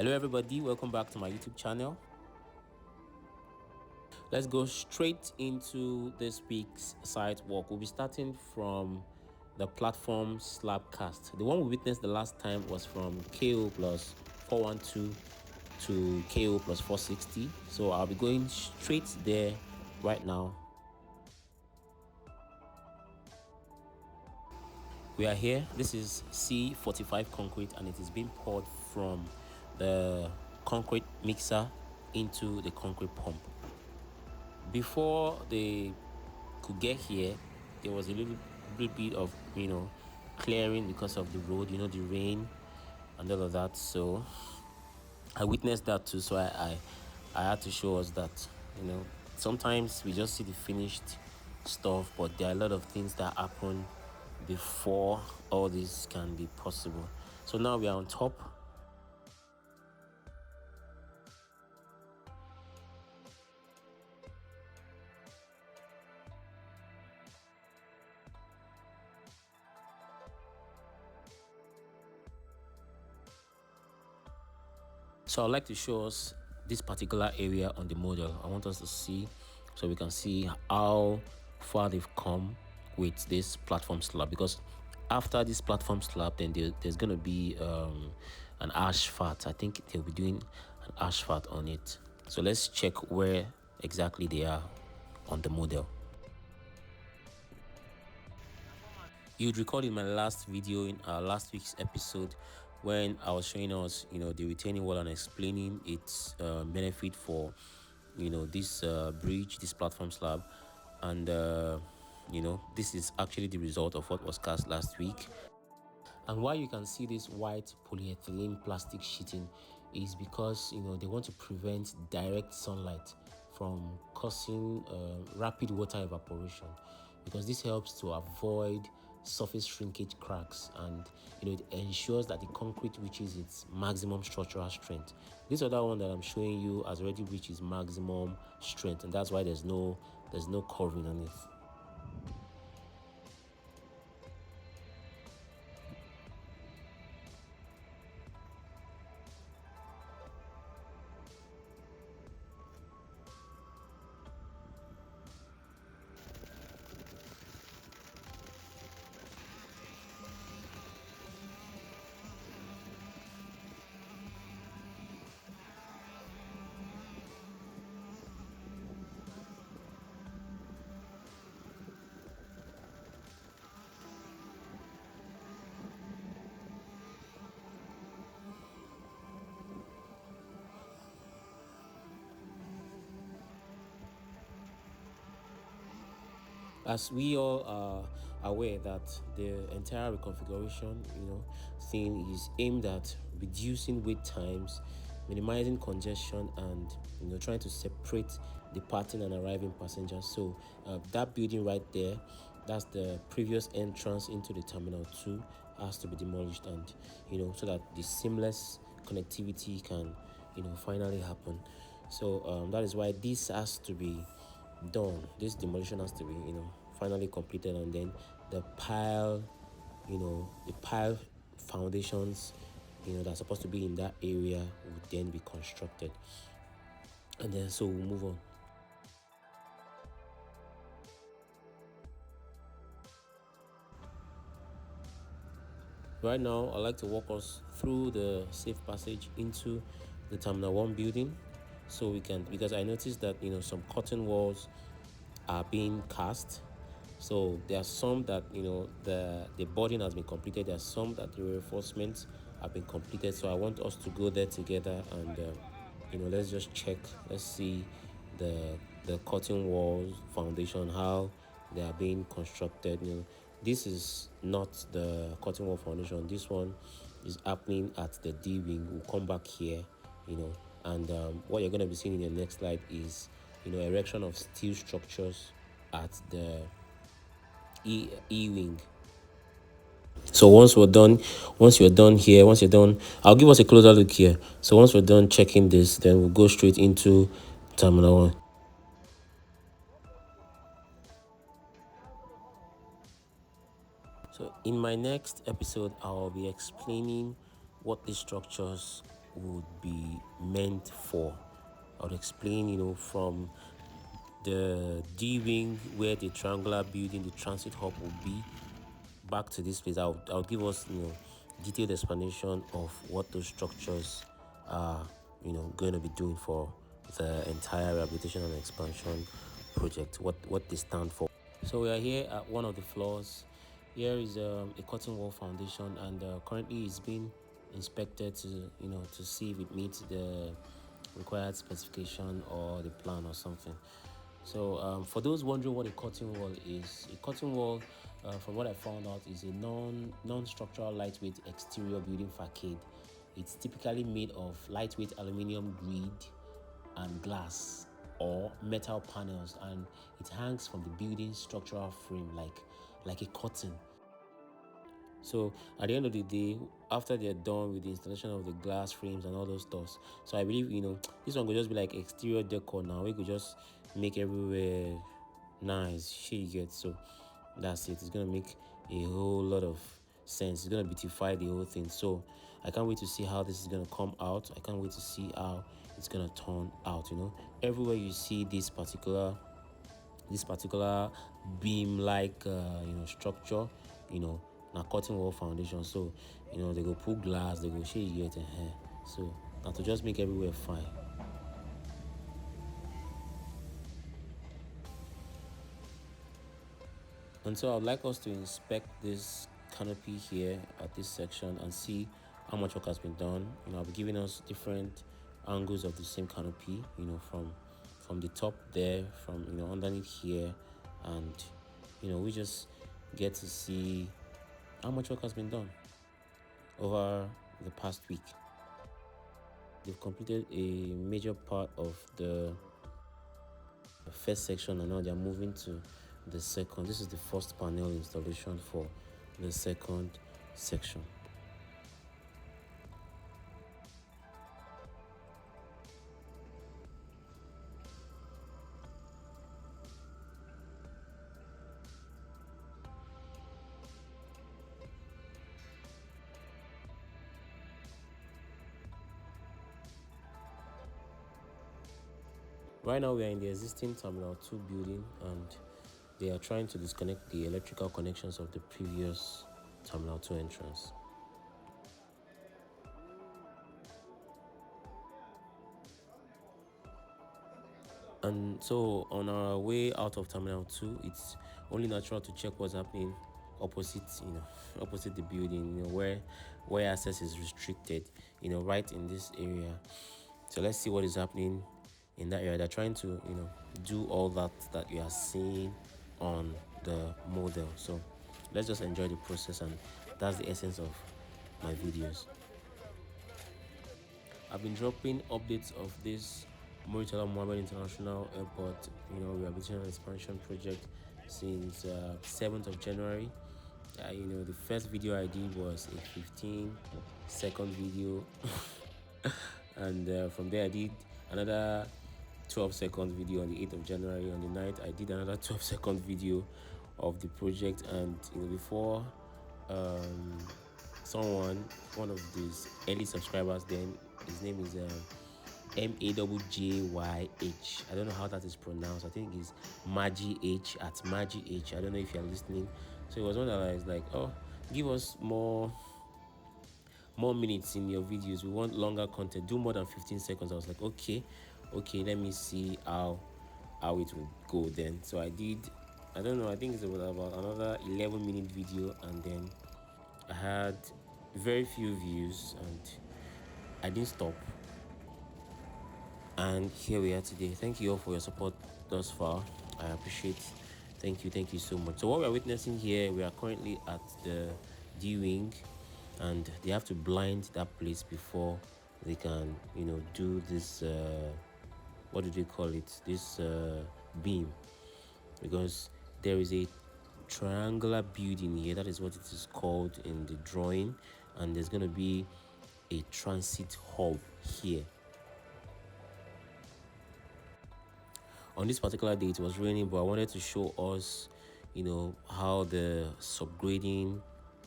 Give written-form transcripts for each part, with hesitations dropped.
Hello everybody, welcome back to my YouTube channel. Let's go straight into this week's site walk. We'll be starting from the platform slab cast. The one we witnessed the last time was from KO plus 412 to KO plus 460. So I'll be going straight there right now. We are here. This is C45 concrete and it is being poured from the concrete mixer into the concrete pump. Before they could get here, there was a little bit of clearing because of the road, the rain and all of that. So I witnessed that too. So I had to show us that sometimes we just see the finished stuff, but there are a lot of things that happen before all this can be possible. So now we are on top. So I'd like to show us this particular area on the model. I want us to see so we can see how far they've come with this platform slab, because after this platform slab then there's going to be an asphalt. I think they'll be doing an asphalt on it. So let's check where exactly they are on the model. You'd recall in my last video, in our last week's episode, when I was showing us the retaining wall and explaining its benefit for this bridge, this platform slab, and this is actually the result of what was cast last week. And why you can see this white polyethylene plastic sheeting is because they want to prevent direct sunlight from causing rapid water evaporation, because this helps to avoid surface shrinkage cracks, and it ensures that the concrete reaches its maximum structural strength. This other one that I'm showing you has already reached its maximum strength, and that's why there's no covering on it. As we all are aware that the entire reconfiguration thing is aimed at reducing wait times, minimizing congestion, and trying to separate departing and arriving passengers. So that building right there, that's the previous entrance into the terminal 2, has to be demolished, and so that the seamless connectivity can finally happen. So that is why this has to be done. This demolition has to be finally completed, and then the pile foundations that's supposed to be in that area would then be constructed, and then so we'll move on. Right now I'd like to walk us through the safe passage into the terminal 1 building, so we can, because I noticed that some curtain walls are being cast. So there are some that the boarding has been completed. There are some that the reinforcements have been completed. So I want us to go there together and let's just check. Let's see the curtain walls foundation, how they are being constructed. This is not the curtain wall foundation. This one is happening at the D wing. We'll come back here, and what you're going to be seeing in the next slide is erection of steel structures at the E wing. So once you're done here, I'll give us a closer look here. So once we're done checking this, then we'll go straight into terminal 1. So in my next episode, I'll be explaining what these structures would be meant for. I would explain, from the D wing where the triangular building, the transit hub will be, back to this place. I'll give us, detailed explanation of what those structures are, going to be doing for the entire rehabilitation and expansion project, what they stand for. So we are here at one of the floors. Here is a cutting wall foundation, and currently it's being inspected to see if it meets the required specification or the plan or something. So for those wondering what a cutting wall is, a cutting wall, from what I found out, is a non-structural lightweight exterior building facade. It's typically made of lightweight aluminum grid and glass or metal panels, and it hangs from the building's structural frame like a curtain. So at the end of the day, after they're done with the installation of the glass frames and all those stuffs, so I believe this one could just be like exterior decor. Now we could just make everywhere nice. She gets, so that's it. It's gonna make a whole lot of sense. It's gonna beautify the whole thing. So I can't wait to see how this is gonna come out. I can't wait to see how it's gonna turn out. Everywhere you see this particular beam like structure, now cutting wall foundation. So they go put glass, they go shade it and hair. So now to just make everywhere fine. And so I'd like us to inspect this canopy here at this section and see how much work has been done. I'll be giving us different angles of the same canopy, from the top there, from underneath here, and we just get to see how much work has been done over the past week. They've completed a major part of the first section, and now they're moving to the second. This is the first panel installation for the second section. Right now we are in the existing Terminal 2 building, and they are trying to disconnect the electrical connections of the previous Terminal 2 entrance. And so on our way out of Terminal 2, it's only natural to check what's happening opposite the building, where access is restricted, right in this area. So let's see what is happening in that area. They're trying to do all that you are seeing on the model. So let's just enjoy the process, and that's the essence of my videos. I've been dropping updates of this Murtala International Airport rehabilitation and expansion project since 7th of January. The first video I did was a 15-second video and from there I did another 12-second video on the 8th of January. On the night I did another 12-second video of the project, and before one of these early subscribers, then his name is MAJJYH. I don't know how that is pronounced. I think it's Maggie H at Maggie H. I don't know if you're listening. So it was one that I was like, oh, give us more minutes in your videos. We want longer content. Do more than 15 seconds. I was like, okay, let me see how it will go then. So I did, I don't know, I think it's about another 11-minute video, and then I had very few views, and I didn't stop. And here we are today. Thank you all for your support thus far. I appreciate. Thank you so much. So what we are witnessing here, we are currently at the D wing, and they have to blind that place before they can do this what do they call it, this beam, because there is a triangular building here. That is what it is called in the drawing, and there's going to be a transit hub here. On this particular day it was raining, but I wanted to show us how the subgrading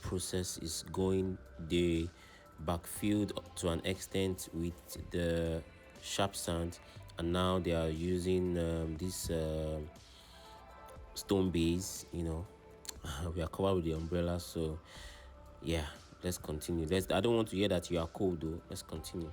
process is going day backfilled to an extent with the sharp sand, and now they are using this stone base. We are covered with the umbrella. So yeah, let's continue. I don't want to hear that you are cold though. Let's continue.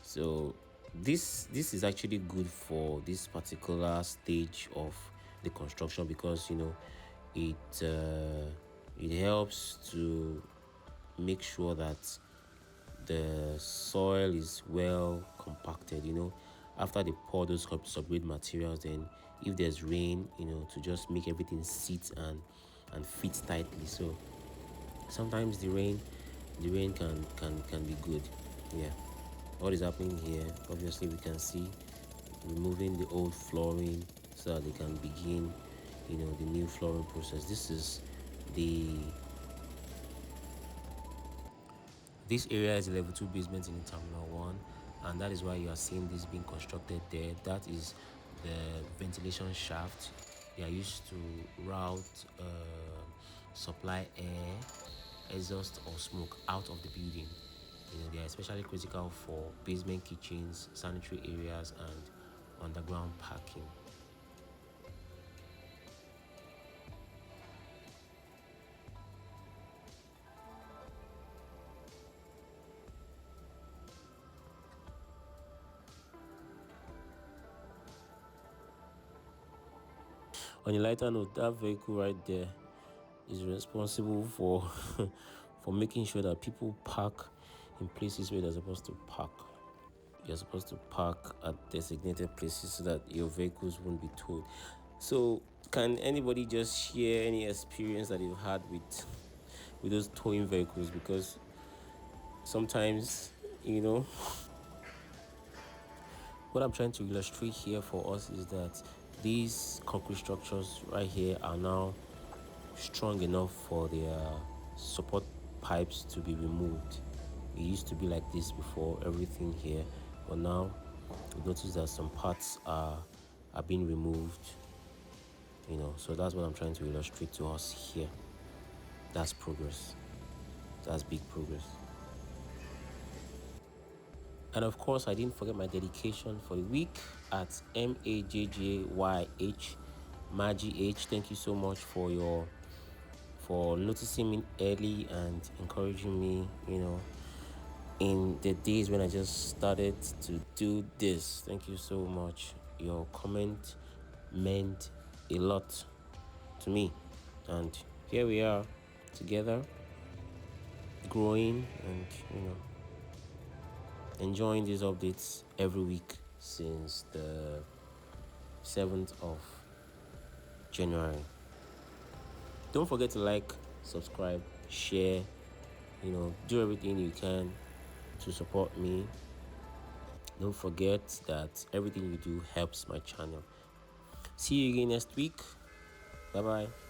So this is actually good for this particular stage of the construction, because it helps to make sure that the soil is well compacted. After they pour those subgrade materials, then if there's rain, to just make everything sit and fit tightly. So sometimes the rain can be good. Yeah, what is happening here, obviously we can see removing the old flooring so that they can begin the new flooring process. This area is a level 2 basement in the terminal 1, and that is why you are seeing this being constructed there. That is the ventilation shaft. They are used to route supply air, exhaust or smoke out of the building. They are especially critical for basement kitchens, sanitary areas and underground parking. On a lighter note, that vehicle right there is responsible for for making sure that people park in places where they're supposed to park. You're supposed to park at designated places so that your vehicles won't be towed. So can anybody just share any experience that you've had with those towing vehicles? Because sometimes, what I'm trying to illustrate here for us is that these concrete structures right here are now strong enough for their support pipes to be removed. It used to be like this before, everything here, but now you notice that some parts are being removed. So that's what I'm trying to illustrate to us here. That's progress. That's big progress. And of course, I didn't forget my dedication for the week at MAJJYH Maggie H. Thank you so much for noticing me early and encouraging me, in the days when I just started to do this. Thank you so much. Your comment meant a lot to me. And here we are together, growing and, enjoying these updates every week since the 7th of January. Don't forget to like, subscribe, share, do everything you can to support me. Don't forget that everything you do helps my channel. See you again next week. Bye bye.